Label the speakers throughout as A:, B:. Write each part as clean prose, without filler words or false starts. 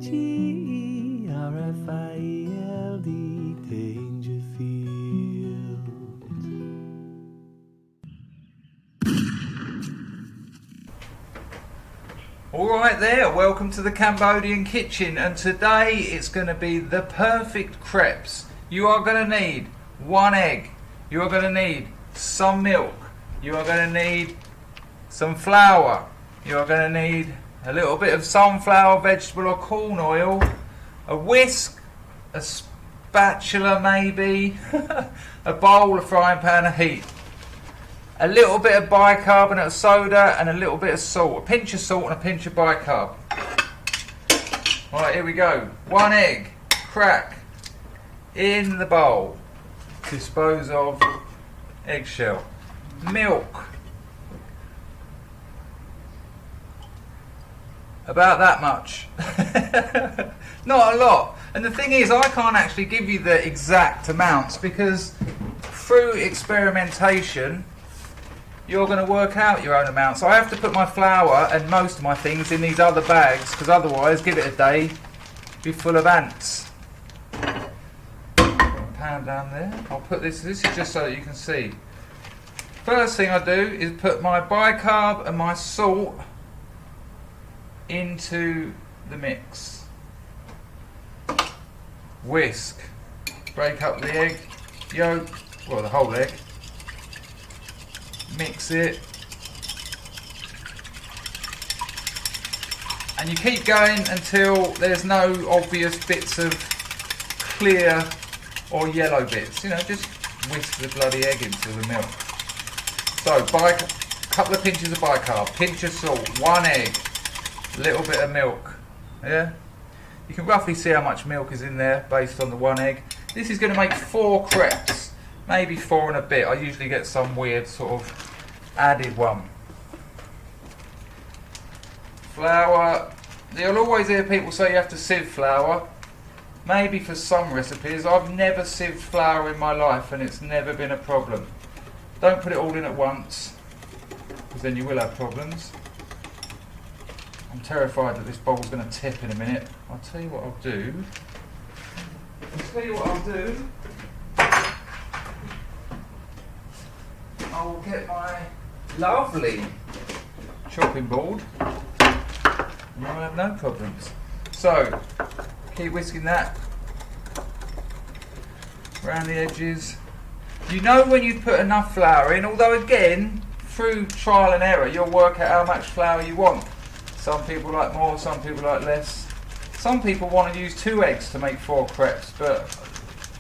A: Dangerfield.
B: Alright there, welcome to the Cambodian kitchen, and today it's going to be the perfect crepes. You are going to need 1 egg, you are going to need some milk, you are going to need some flour, you are going to need a little bit of sunflower, vegetable or corn oil, a whisk, a spatula maybe, a bowl, a frying pan, a heat. A little bit of bicarbonate of soda and a little bit of salt. A pinch of salt and a pinch of bicarb. Right, here we go. 1 egg, crack, in the bowl. Dispose of eggshell. Milk. About that much. Not a lot. And the thing is, I can't actually give you the exact amounts because through experimentation, you're going to work out your own amount. So I have to put my flour and most of my things in these other bags because otherwise, give it a day, be full of ants. Pan down there. I'll put this is just so that you can see. First thing I do is put my bicarb and my salt into the mix. Whisk. Break up the egg yolk, well, the whole egg. Mix it, and you keep going until there's no obvious bits of clear or yellow bits. You know, just whisk the bloody egg into the milk. So, couple of pinches of bicarb, pinch of salt, 1 egg, a little bit of milk. Yeah, you can roughly see how much milk is in there based on the 1 egg. This is going to make 4 crepes. Maybe 4 and a bit. I usually get some weird sort of added one. Flour. You'll always hear people say you have to sieve flour. Maybe for some recipes. I've never sieved flour in my life and it's never been a problem. Don't put it all in at once because then you will have problems. I'm terrified that this bowl's going to tip in a minute. I'll tell you what I'll do. I'll get my lovely chopping board and I'll have no problems. So, keep whisking that around the edges. You know when you put enough flour in, although again, through trial and error, you'll work out how much flour you want. Some people like more, some people like less. Some people want to use 2 eggs to make 4 crepes, but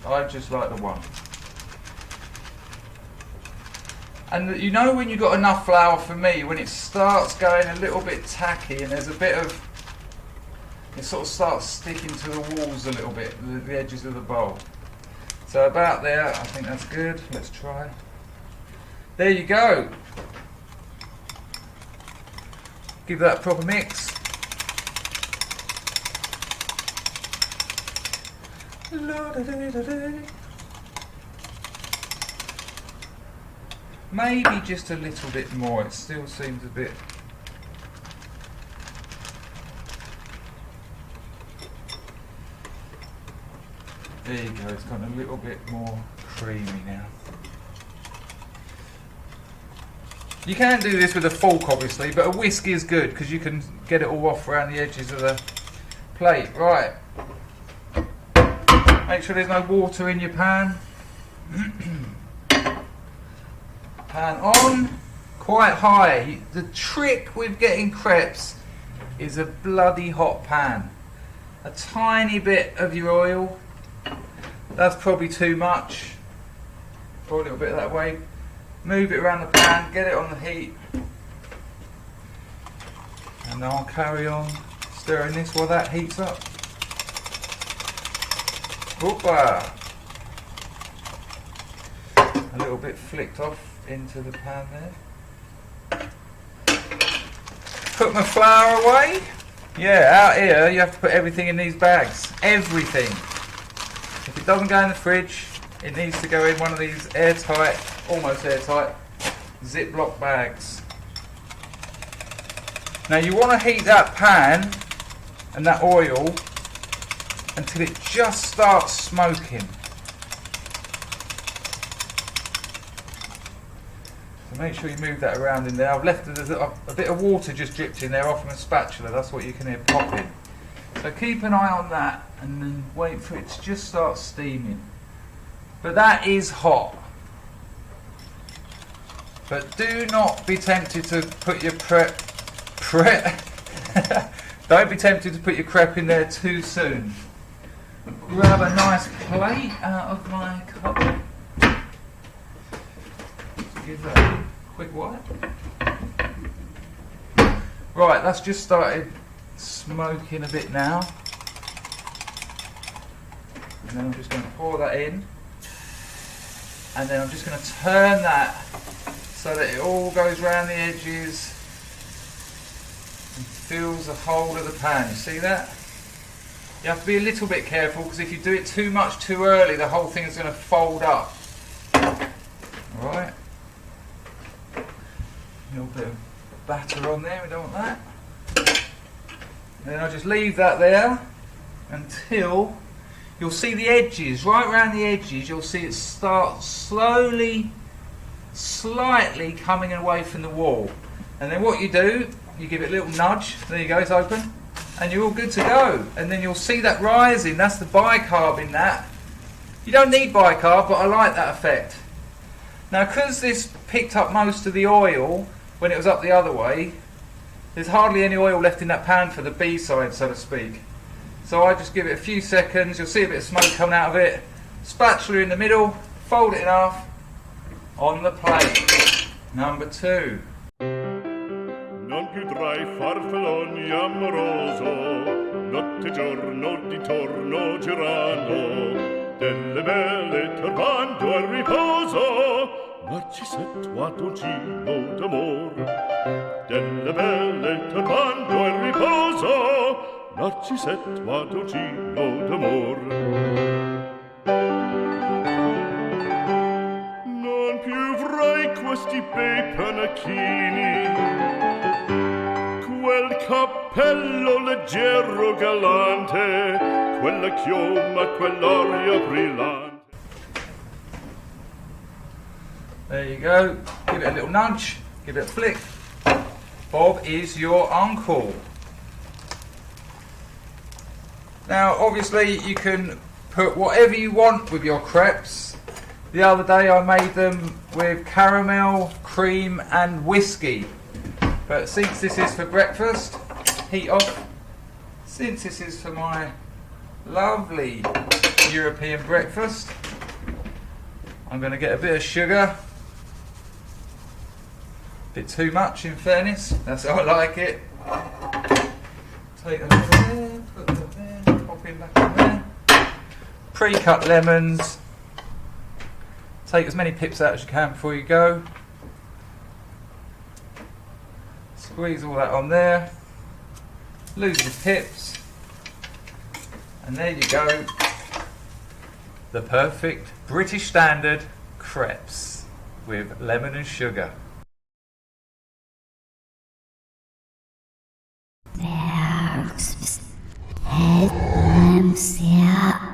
B: I just like the 1. And you know when you've got enough flour, for me, when it starts going a little bit tacky and there's a bit of, it sort of starts sticking to the walls a little bit, the edges of the bowl. So about there, I think that's good. Let's try. There you go. Give that a proper mix. Maybe just a little bit more, it still seems a bit. There you go, it's got a little bit more creamy now. You can do this with a fork obviously, but a whisk is good because you can get it all off around the edges of the plate. Right. Make sure there's no water in your pan. Pan on, quite high. The trick with getting crepes is a bloody hot pan. A tiny bit of your oil, that's probably too much. Pour a little bit that way. Move it around the pan, get it on the heat. And I'll carry on stirring this while that heats up. Hoopa! A little bit flicked off into the pan there. Put my flour away. Yeah, out here you have to put everything in these bags. Everything. If it doesn't go in the fridge, it needs to go in one of these airtight, almost airtight, Ziploc bags. Now you want to heat that pan and that oil until it just starts smoking. So make sure you move that around in there. I've left a bit of water just dripped in there off my spatula. That's what you can hear popping. So keep an eye on that and then wait for it to just start steaming. But that is hot. But do not be tempted to put your don't be tempted to put your crepe in there too soon. Grab a nice plate out of my cup. Give that a quick wipe. Right, that's just started smoking a bit now. And then I'm just going to pour that in. And then I'm just going to turn that so that it all goes around the edges and fills the whole of the pan. You see that? You have to be a little bit careful because if you do it too much too early, the whole thing is going to fold up. Alright. A little bit of batter on there, we don't want that. And then I'll just leave that there until you'll see the edges, right around the edges, you'll see it start slowly, slightly coming away from the wall. And then what you do, you give it a little nudge, there you go, it's open, and you're all good to go. And then you'll see that rising, that's the bicarb in that. You don't need bicarb, but I like that effect. Now because this picked up most of the oil when it was up the other way, there's hardly any oil left in that pan for the B side, so to speak. So I just give it a few seconds, you'll see a bit of smoke coming out of it. Spatula in the middle, fold it in half, on the plate. Number 2.
A: Non più tra i farfalloni amoroso, notte e giorno di torno girano, delle belle turbando al riposo, Narcisetto Adolgino d'amor. Delle belle turbando al riposo, Narcisetto Adolgino d'amor. Non più avrai questi bei panacchini, quel cappello leggero galante, quella chioma, quell'aria brillante.
B: There you go. Give it a little nudge, give it a flick. Bob is your uncle. Now obviously you can put whatever you want with your crepes. The other day I made them with caramel, cream and whiskey. But since this is for breakfast, heat off. Since this is for my lovely European breakfast, I'm going to get a bit of sugar. A bit too much in fairness, that's how I like it. Take a little there, put that there, pop it back in there. Pre-cut lemons. Take as many pips out as you can before you go. Squeeze all that on there. Lose the pips. And there you go. The perfect British standard crepes with lemon and sugar.
C: Sehr